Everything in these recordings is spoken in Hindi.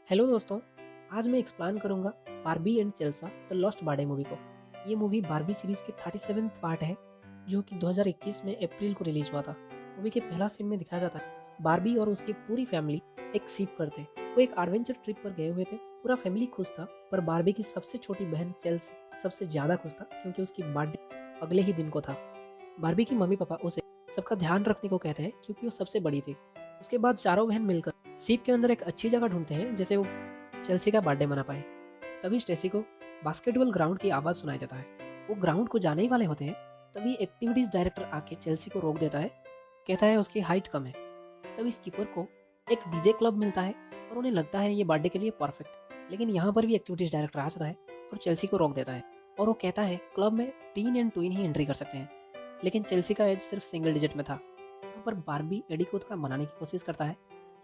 हेलो दोस्तों, आज मैं एक्सप्लेन करूंगा Barbie and Chelsea the lost birthday movie को। ये मूवी बार्बी सीरीज के 37th पार्ट है जो कि 2021 में अप्रैल को रिलीज हुआ था। मूवी के पहला सीन में दिखाया जाता है बार्बी और उसकी पूरी फैमिली एक शिप पर थे। वो एक एडवेंचर ट्रिप पर गए हुए थे। पूरा फैमिली खुश था, पर बार्बी की सबसे छोटी बहन चेल्सी सबसे ज्यादा खुश था क्योंकि उसकी बर्थडे अगले ही दिन को था। बार्बी की मम्मी पापा उसे सबका ध्यान रखने को कहते हैं क्योंकि वो सबसे बड़ी थी। उसके बाद चारों बहन मिलकर शिप के अंदर एक अच्छी जगह ढूंढते हैं जैसे वो चेल्सी का बर्थडे मना पाए। तभी स्टेसी को बास्केटबॉल ग्राउंड की आवाज़ सुनाई देता है। वो ग्राउंड को जाने ही वाले होते हैं, तभी एक्टिविटीज डायरेक्टर आके चेल्सी को रोक देता है। कहता है उसकी हाइट कम है। तभी स्कीपर को एक डीजे क्लब मिलता है और उन्हें लगता है ये बर्थडे के लिए परफेक्ट है। लेकिन यहाँ पर भी एक्टिविटीज डायरेक्टर आ जाता है और चेल्सी को रोक देता है। और वो कहता है क्लब में tin and twin he entry कर सकते हैं। लेकिन चेल्सी का एज सिर्फ सिंगल डिजिट में था। यहाँ पर बार्बी एडी को थोड़ा मनाने की कोशिश करता है,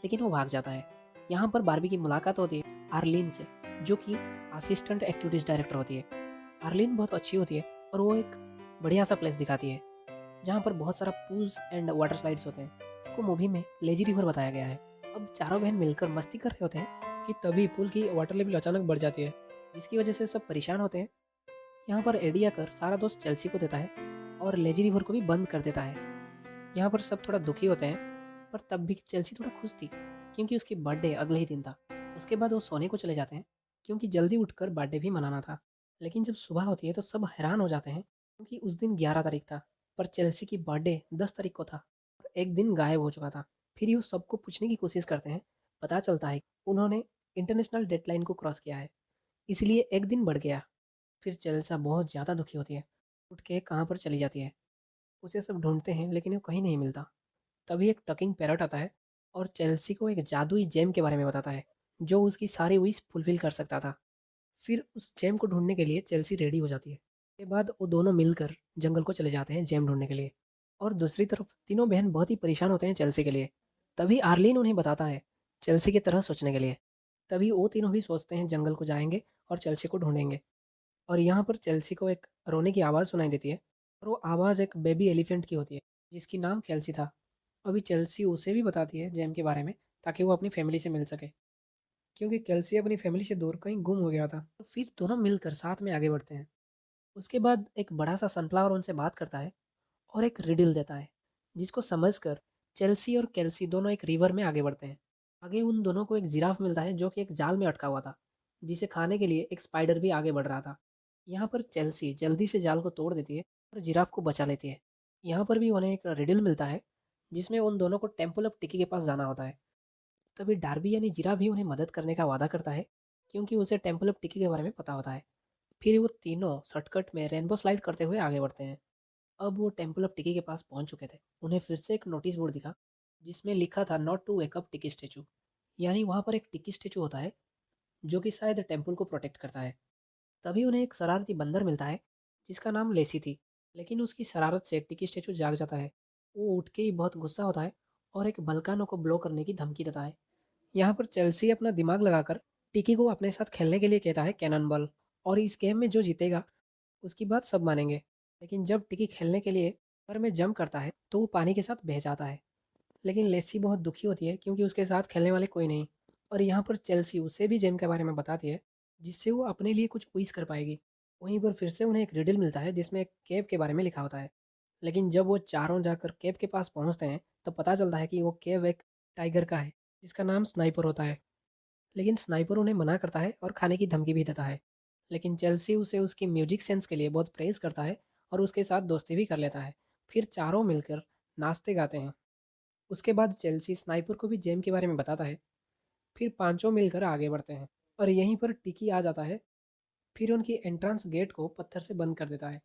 लेकिन वो भाग जाता है। यहाँ पर बार्बी की मुलाकात होती है आर्लिन से, जो कि असिस्टेंट एक्टिविटीज डायरेक्टर होती है। आर्लिन बहुत अच्छी होती है और वो एक बढ़िया सा प्लेस दिखाती है जहाँ पर बहुत सारा पूल्स एंड वाटर स्लाइड्स होते हैं। इसको मूवी में लेजी रिवर बताया गया है। अब चारों बहन मिलकर मस्ती कर रहे होते हैं कि तभी पूल की वाटर लेवल अचानक बढ़ जाती है, जिसकी वजह से सब परेशान होते हैं। यहाँ पर एडी आकर सारा दोस्त चेल्सी को देता है और लेजी रिवर को भी बंद कर देता है। यहाँ पर सब थोड़ा दुखी होते हैं, पर तब भी चेल्सी थोड़ा खुश थी क्योंकि उसकी बर्थडे अगले ही दिन था। उसके बाद वो सोने को चले जाते हैं क्योंकि जल्दी उठकर बर्थडे भी मनाना था। लेकिन जब सुबह होती है तो सब हैरान हो जाते हैं क्योंकि उस दिन 11 तारीख था, पर चेल्सी की बर्थडे 10 तारीख को था और एक दिन गायब हो चुका था। फिर वो सबको पूछने की कोशिश करते हैं। पता चलता है उन्होंने इंटरनेशनल डेडलाइन को क्रॉस किया है, इसलिए एक दिन बढ़ गया। फिर चेल्सा बहुत ज़्यादा दुखी होती है, उठ के कहाँ पर चली जाती है। उसे सब ढूंढते हैं लेकिन वो कहीं नहीं मिलता। तभी एक टकिंग पैरट आता है और चेल्सी को एक जादुई जेम के बारे में बताता है जो उसकी सारी विश फुलफिल कर सकता था। फिर उस जेम को ढूंढने के लिए चेल्सी रेडी हो जाती है। उसके बाद वो दोनों मिलकर जंगल को चले जाते हैं जेम ढूंढने के लिए। और दूसरी तरफ तीनों बहन बहुत ही परेशान होते हैं चेल्सी के लिए। तभी आर्लिन उन्हें बताता है चेल्सी की तरह सोचने के लिए। तभी वो तीनों भी सोचते हैं जंगल को जाएंगे और चेल्सी को ढूंढेंगे। और यहाँ पर चेल्सी को एक रोने की आवाज़ सुनाई देती है और वो आवाज़ एक बेबी एलिफेंट की होती है जिसकी नाम केल्सी था। अभी चेल्सी उसे भी बताती है जेम के बारे में ताकि वो अपनी फैमिली से मिल सके, क्योंकि केल्सी अपनी फैमिली से दूर कहीं गुम हो गया था। तो फिर दोनों मिलकर साथ में आगे बढ़ते हैं। उसके बाद एक बड़ा सा सनफ्लावर उनसे बात करता है और एक रिडल देता है जिसको समझकर चेल्सी और केल्सी दोनों एक रिवर में आगे बढ़ते हैं। आगे उन दोनों को एक जिराफ मिलता है जो कि एक जाल में अटका हुआ था, जिसे खाने के लिए एक स्पाइडर भी आगे बढ़ रहा था। यहाँ पर चेल्सी जल्दी से जाल को तोड़ देती है और जिराफ को बचा लेती है। यहाँ पर भी उन्हें एक रिडल मिलता है जिसमें उन दोनों को टेम्पल ऑफ टिकी के पास जाना होता है। तभी डार्बी यानी जिराफ भी उन्हें मदद करने का वादा करता है क्योंकि उसे टेम्पल ऑफ टिकी के बारे में पता होता है। फिर वो तीनों शॉर्टकट में रेनबो स्लाइड करते हुए आगे बढ़ते हैं। अब वो टेम्पल ऑफ टिकी के पास पहुंच चुके थे। उन्हें फिर से एक नोटिस बोर्ड दिखा जिसमें लिखा था नॉट टू वेक अप टिकी स्टेचू, यानी वहाँ पर एक टिकी स्टेचू होता है जो कि शायद टेम्पल को प्रोटेक्ट करता है। तभी उन्हें एक शरारती बंदर मिलता है जिसका नाम लेसी थी, लेकिन उसकी शरारत से टिकी स्टेचू जाग जाता है। वो उठ के ही बहुत गुस्सा होता है और एक वल्कानो को ब्लो करने की धमकी देता है। यहाँ पर चेल्सी अपना दिमाग लगाकर टिकी को अपने साथ खेलने के लिए कहता है कैनन बॉल, और इस गेम में जो जीतेगा उसकी बात सब मानेंगे। लेकिन जब टिकी खेलने के लिए पर में जंप करता है तो वो पानी के साथ बह जाता है। लेकिन लेसी बहुत दुखी होती है क्योंकि उसके साथ खेलने वाले कोई नहीं। और यहाँ पर चेल्सी उसे भी जेम के बारे में बताती है जिससे वो अपने लिए कुछ विश कर पाएगी। वहीं पर फिर से उन्हें एक रिडल मिलता है जिसमें एक केव के बारे में लिखा होता है। लेकिन जब वो चारों जाकर केव के पास पहुँचते हैं तो पता चलता है कि वो केव एक टाइगर का है जिसका नाम स्नाइपर होता है। लेकिन स्नाइपर उन्हें मना करता है और खाने की धमकी भी देता है। लेकिन चेल्सी उसे उसकी म्यूजिक सेंस के लिए बहुत प्रेज़ करता है और उसके साथ दोस्ती भी कर लेता है। फिर चारों मिलकर नाचते गाते हैं। उसके बाद चेल्सी स्नाइपर को भी जेम के बारे में बताता है। फिर पांचों मिलकर आगे बढ़ते हैं और यहीं पर टिकी आ जाता है। फिर उनकी एंट्रेंस गेट को पत्थर से बंद कर देता है,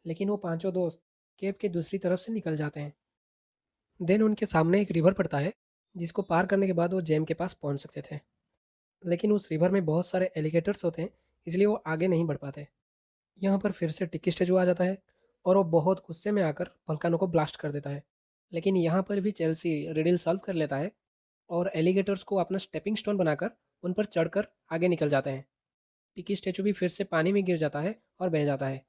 लेकिन वो पांचों दोस्त केव के दूसरी तरफ से निकल जाते हैं। देन उनके सामने एक रिवर पड़ता है जिसको पार करने के बाद वो जेम के पास पहुंच सकते थे। लेकिन उस रिवर में बहुत सारे एलिगेटर्स होते हैं, इसलिए वो आगे नहीं बढ़ पाते। यहाँ पर फिर से टिकी स्टेचू आ जाता है और वो बहुत गुस्से में आकर वल्कानो को ब्लास्ट कर देता है। लेकिन यहाँ पर भी चेल्सी रिडल सॉल्व कर लेता है और एलिगेटर्स को अपना स्टेपिंग स्टोन बनाकर उन पर चढ़कर आगे निकल जाते हैं। टिकी स्टेचू भी फिर से पानी में गिर जाता है और बह जाता है।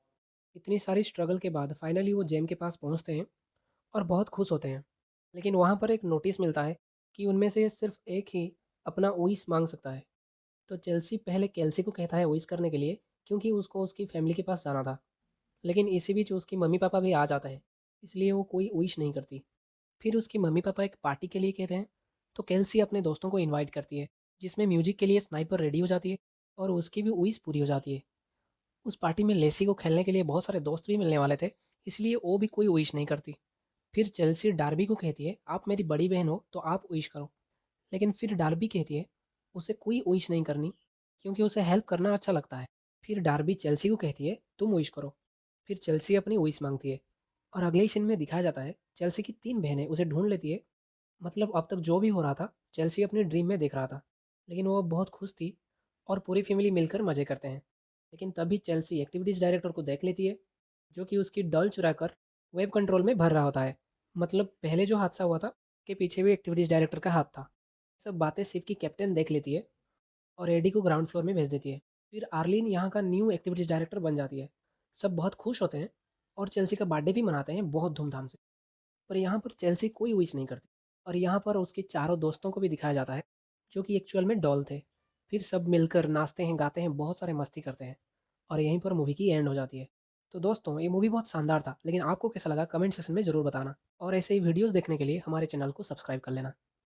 इतनी सारी स्ट्रगल के बाद फाइनली वो जेम के पास पहुँचते हैं और बहुत खुश होते हैं। लेकिन वहाँ पर एक नोटिस मिलता है कि उनमें से सिर्फ एक ही अपना विश मांग सकता है। तो चेल्सी पहले केल्सी को कहता है विश करने के लिए, क्योंकि उसको उसकी फैमिली के पास जाना था। लेकिन इसी बीच उसकी मम्मी पापा भी आ जाते हैं, इसलिए वो कोई विश नहीं करती। फिर उसके मम्मी पापा एक पार्टी के लिए कहते हैं, तो केल्सी अपने दोस्तों को इनवाइट करती है, जिसमें म्यूजिक के लिए स्नाइपर रेडी हो जाती है और उसकी भी विश पूरी हो जाती है। उस पार्टी में लेसी को खेलने के लिए बहुत सारे दोस्त भी मिलने वाले थे, इसलिए वो भी कोई विश नहीं करती। फिर चेल्सी डार्बी को कहती है, आप मेरी बड़ी बहन हो तो आप विश करो। लेकिन फिर डार्बी कहती है उसे कोई विश नहीं करनी, क्योंकि उसे हेल्प करना अच्छा लगता है। फिर डार्बी चेल्सी को कहती है तुम विश करो। फिर चेल्सी अपनी विश मांगती है और अगले ही सीन में दिखाया जाता है चेल्सी की 3 बहनें उसे ढूंढ लेती है। मतलब अब तक जो भी हो रहा था चेल्सी अपनी ड्रीम में देख रहा था, लेकिन वो बहुत खुश थी और पूरी फैमिली मिलकर मज़े करते हैं। लेकिन तभी चेल्सी एक्टिविटीज़ डायरेक्टर को देख लेती है, जो कि उसकी डॉल चुराकर वेब कंट्रोल में भर रहा होता है। मतलब पहले जो हादसा हुआ था के पीछे भी एक्टिविटीज़ डायरेक्टर का हाथ था। सब बातें शिप की कैप्टन देख लेती है और एडी को ग्राउंड फ्लोर में भेज देती है। फिर आर्लिन यहाँ का न्यू एक्टिविटीज़ डायरेक्टर बन जाती है। सब बहुत खुश होते हैं और चेल्सी का बर्थडे भी मनाते हैं बहुत धूमधाम से। पर यहाँ पर चेल्सी कोई विश नहीं करती और यहाँ पर उसके चारों दोस्तों को भी दिखाया जाता है, जो कि एक्चुअल में डॉल थे। फिर सब मिलकर नाचते हैं, गाते हैं, बहुत सारे मस्ती करते हैं और यहीं पर मूवी की एंड हो जाती है। तो दोस्तों ये मूवी बहुत शानदार था, लेकिन आपको कैसा लगा कमेंट सेक्शन में ज़रूर बताना और ऐसे ही वीडियोज़ देखने के लिए हमारे चैनल को सब्सक्राइब कर लेना।